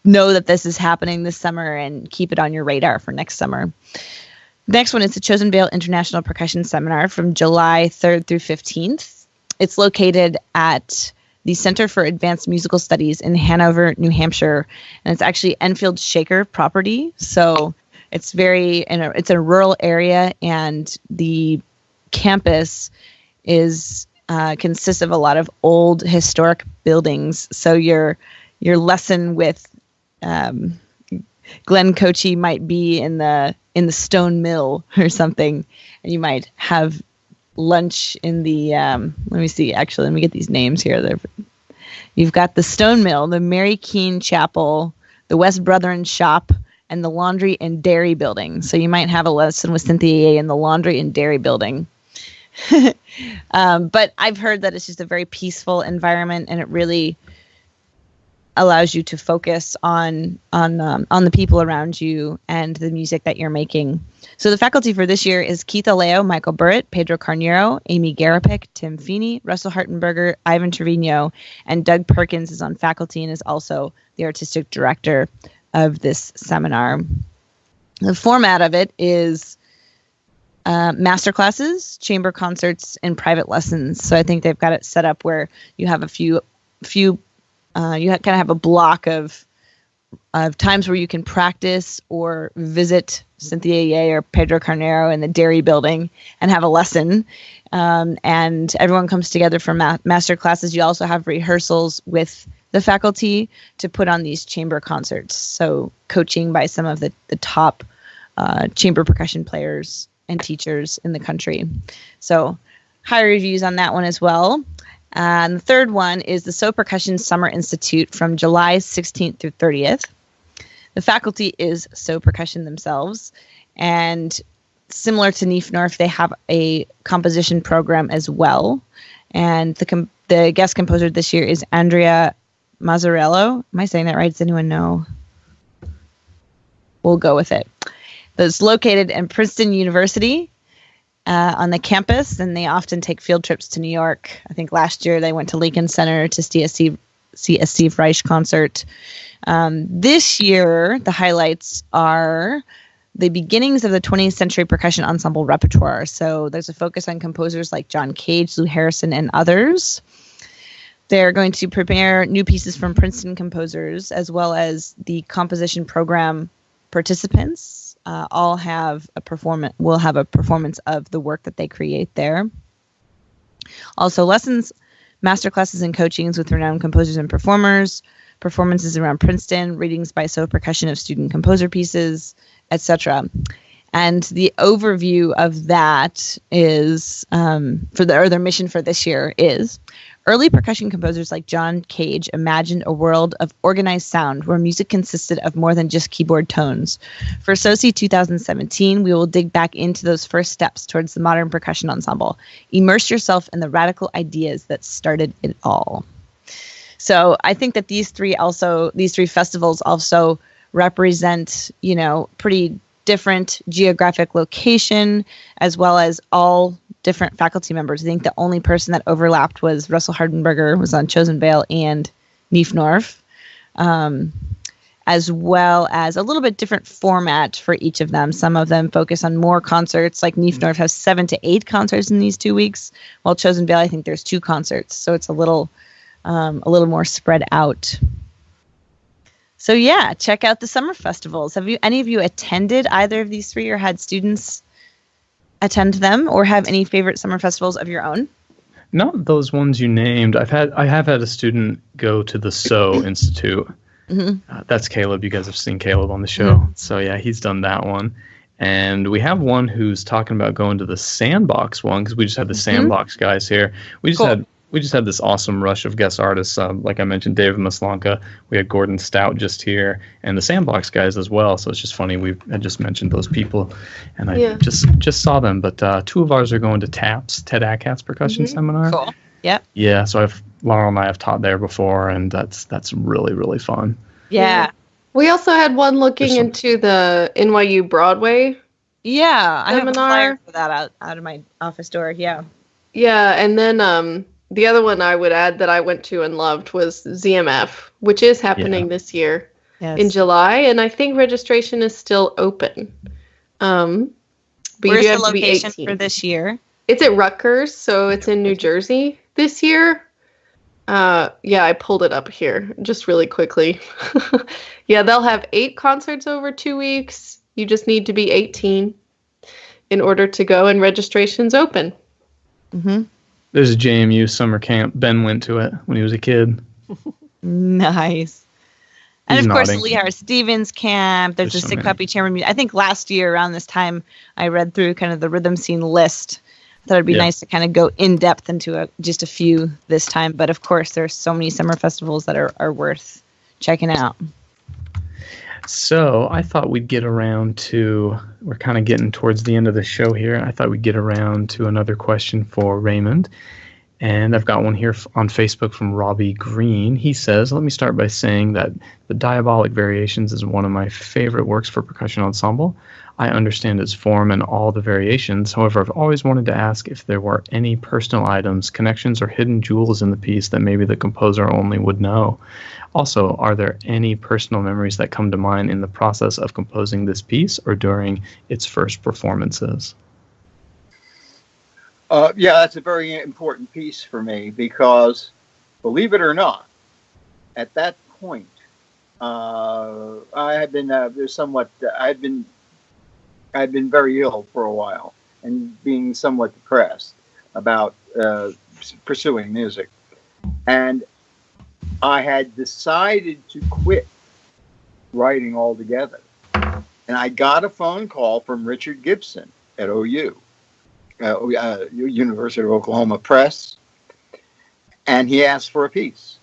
know that this is happening this summer and keep it on your radar for next summer. Next one is the Chosen Vale International Percussion Seminar from July 3rd through 15th. It's located at the Center for Advanced Musical Studies in Hanover, New Hampshire, and it's actually Enfield Shaker property. So it's it's a rural area, and the campus consists of a lot of old historic buildings. So your lesson with Glenn Cochee might be in the stone mill or something, and you might have lunch in the let me get these names here. You've got the stone mill, the Mary Keene Chapel, the West Brethren Shop, and the laundry and dairy building. So you might have a lesson with Cynthia Ye in the laundry and dairy building. But I've heard that it's just a very peaceful environment, and it really allows you to focus on the people around you and the music that you're making. So the faculty for this year is Keith Aleo, Michael Burritt, Pedro Carnero, Amy Garapic, Tim Feeney, Russell Hartenberger, Ivan Trevino, and Doug Perkins is on faculty and is also the artistic director of this seminar. The format of it is master classes, chamber concerts, and private lessons. So I think they've got it set up where you have a few you kind of have a block of times where you can practice or visit Cynthia Ye or Pedro Carnero in the dairy building and have a lesson. And everyone comes together for master classes. You also have rehearsals with the faculty to put on these chamber concerts. So coaching by some of the top chamber percussion players and teachers in the country. So high reviews on that one as well. And the third one is the So Percussion Summer Institute from July 16th through 30th. The faculty is So Percussion themselves. And similar to NEF North, they have a composition program as well. And the guest composer this year is Andrea Mazzarello. Am I saying that right? Does anyone know? We'll go with it. It's located in Princeton University on the campus, and they often take field trips to New York. I think last year they went to Lincoln Center to see a Steve Reich concert. This year, the highlights are the beginnings of the 20th century percussion ensemble repertoire. So there's a focus on composers like John Cage, Lou Harrison, and others. They're going to prepare new pieces from Princeton composers, as well as the composition program participants. all have a performance. Will have a performance of the work that they create there. Also, lessons, masterclasses, and coachings with renowned composers and performers. Performances around Princeton. Readings by solo percussion of student composer pieces, etc. And the overview of that is their mission for this year is: early percussion composers like John Cage imagined a world of organized sound where music consisted of more than just keyboard tones. For SOCI 2017, we will dig back into those first steps towards the modern percussion ensemble. Immerse yourself in the radical ideas that started it all. So I think that these three festivals also represent, pretty different geographic location, as well as all different faculty members. I think the only person that overlapped was Russell Hardenberger, was on Chosen Vale and Niefnorf, as well as a little bit different format for each of them. Some of them focus on more concerts, like Niefnorf has 7 to 8 concerts in these 2 weeks, while Chosen Vale, I think there's 2 concerts. So it's a little more spread out. So yeah, check out the summer festivals. Have any of you attended either of these 3 or had students attend them, or have any favorite summer festivals of your own? Not those ones you named. I have had a student go to the SO Institute. Mm-hmm. That's Caleb. You guys have seen Caleb on the show. Mm-hmm. So yeah, he's done that one. And we have one who's talking about going to the Sandbox one, because we just had the Sandbox guys here. We just had this awesome rush of guest artists. Like I mentioned, David Maslanka. We had Gordon Stout just here, and the Sandbox guys as well. So it's just funny. I just mentioned those people, and I just saw them. But 2 of ours are going to TAPS, Ted Ackat's percussion seminar. Cool. Yep. Yeah. So Laurel and I have taught there before, and that's really, really fun. Yeah. We also had one looking into the NYU Broadway. Yeah, I have a seminar flyer for that out of my office door. Yeah. Yeah, and then the other one I would add that I went to and loved was ZMF, which is happening this year in July, and I think registration is still open. But where's you do have the to be location 18 for this year? It's at Rutgers, so it's in New Jersey this year. I pulled it up here just really quickly. Yeah, they'll have 8 concerts over 2 weeks. You just need to be 18 in order to go, and registration's open. Mm-hmm. There's a JMU summer camp. Ben went to it when he was a kid. Nice. And He's of course, nodding. the Lee Harris Stevens camp. There's the Sick Puppy Chamber. I think last year around this time, I read through kind of the rhythm scene list. I thought it'd be nice to kind of go in depth into just a few this time. But of course, there's so many summer festivals that are worth checking out. So I thought we'd get around to, we're kind of getting towards the end of the show here. I thought we'd get around to another question for Raymond. And I've got one here on Facebook from Robbie Green. He says, let me start by saying that the Diabolic Variations is one of my favorite works for percussion ensemble. I understand its form and all the variations. However, I've always wanted to ask if there were any personal items, connections, or hidden jewels in the piece that maybe the composer only would know. Also, are there any personal memories that come to mind in the process of composing this piece or during its first performances? That's a very important piece for me because, believe it or not, at that point, I had been very ill for a while and being somewhat depressed about pursuing music, and I had decided to quit writing altogether. And I got a phone call from Richard Gibson at OU. University of Oklahoma Press, and he asked for a piece,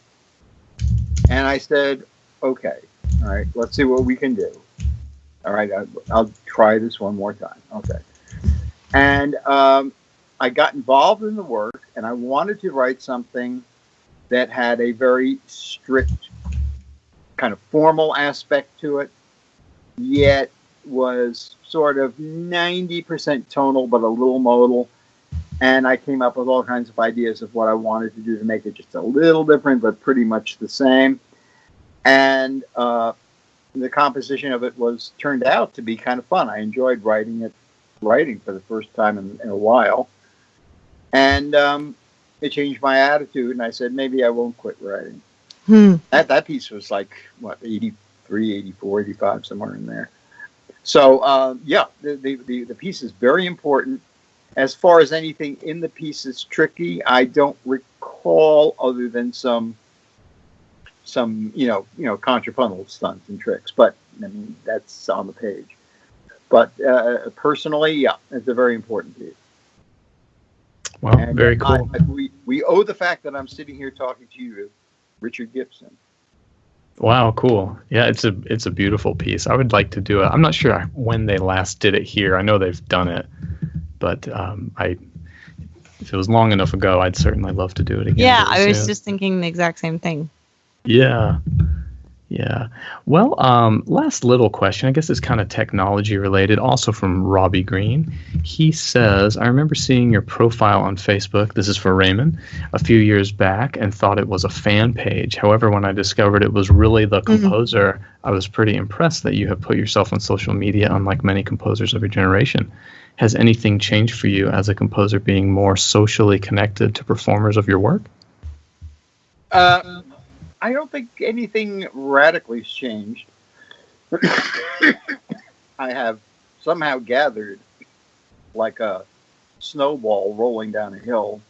and I said, okay, all right, let's see what we can do. All right, I'll try this one more time. Okay. And I got involved in the work, and I wanted to write something that had a very strict kind of formal aspect to it, yet was sort of 90% tonal, but a little modal. And I came up with all kinds of ideas of what I wanted to do to make it just a little different, but pretty much the same. And the composition of it turned out to be kind of fun. I enjoyed writing for the first time in a while. And it changed my attitude, and I said, maybe I won't quit writing. That piece was like, 83, 84, 85, somewhere in there. So yeah, the piece is very important. As far as anything in the piece is tricky, I don't recall other than some contrapuntal stunts and tricks. But I mean, that's on the page. But personally, yeah, it's a very important piece. Wow, And very cool. We owe the fact that I'm sitting here talking to you, Richard Gibson. Wow, cool. Yeah, it's a beautiful piece. I would like to do it. I'm not sure when they last did it here. I know they've done it, but if it was long enough ago, I'd certainly love to do it again. Yeah, I was soon. just thinking the exact same thing. Yeah. Yeah. Well, last little question. I guess it's kind of technology related, also from Robbie Green. He says, I remember seeing your profile on Facebook, this is for Raymond, a few years back and thought it was a fan page. However, when I discovered it was really the composer, I was pretty impressed that you have put yourself on social media, unlike many composers of your generation. Has anything changed for you as a composer, being more socially connected to performers of your work? I don't think anything radically has changed. I have somehow gathered, like a snowball rolling down a hill,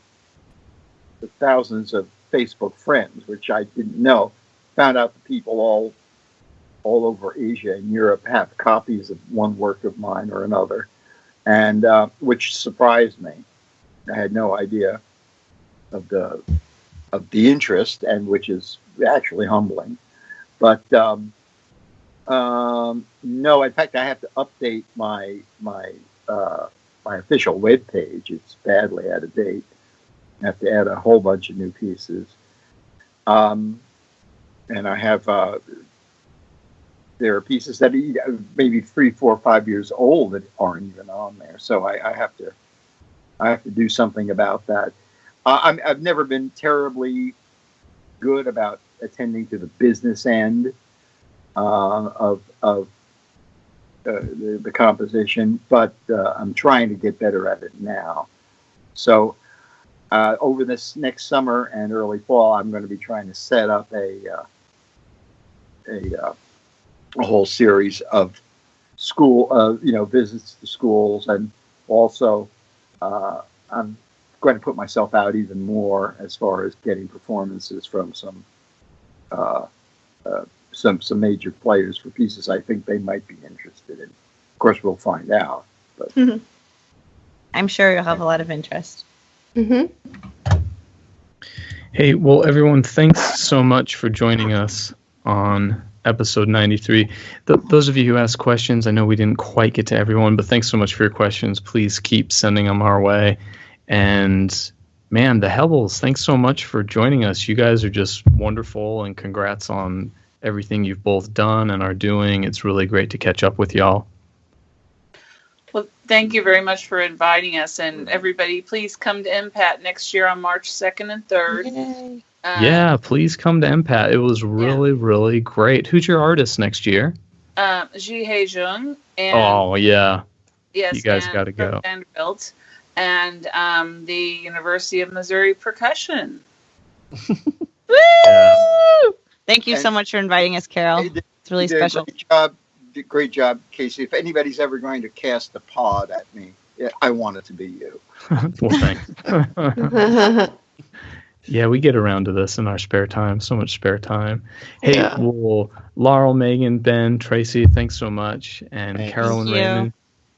the thousands of Facebook friends, which I didn't know. Found out that people all over Asia and Europe have copies of one work of mine or another, and which surprised me. I had no idea of the interest, and which is actually humbling. But no, in fact, I have to update my official web page. It's badly out of date. I have to add a whole bunch of new pieces. And I have there are pieces that are maybe 3, 4, 5 years old that aren't even on there. So I have to do something about that. I've never been terribly good about attending to the business end of the composition, but I'm trying to get better at it now. So over this next summer and early fall, I'm going to be trying to set up a whole series of school, visits to schools, and also I'm going to put myself out even more as far as getting performances from some major players for pieces I think they might be interested in. Of course, we'll find out. But I'm sure you'll have a lot of interest. Hey, well, everyone, thanks so much for joining us on episode 93. Those of you who asked questions, I know we didn't quite get to everyone, but thanks so much for your questions. Please keep sending them our way. And man, the Helbles, thanks so much for joining us. You guys are just wonderful, and congrats on everything you've both done and are doing. It's really great to catch up with y'all. Well, thank you very much for inviting us, and everybody, please come to MPAT next year on March 2nd and 3rd. Yay. Yeah, please come to MPAT. It was really, really great. Who's your artist next year? Ji Hei Jung. And, oh, yeah. Yes, you guys got to go. Vanderbilt. And the University of Missouri Percussion. Woo! Thank you so much for inviting us, Carol. It's really special. Great job, Casey. If anybody's ever going to cast a pod at me, I want it to be you. Well, thanks. Yeah, we get around to this in our spare time. So much spare time. Hey, well, Laurel, Megan, Ben, Tracy, thanks so much. And Carol and Raymond,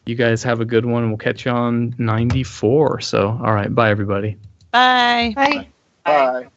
you guys have a good one, and we'll catch you on 94. So, all right. Bye, everybody. Bye. Bye. Bye.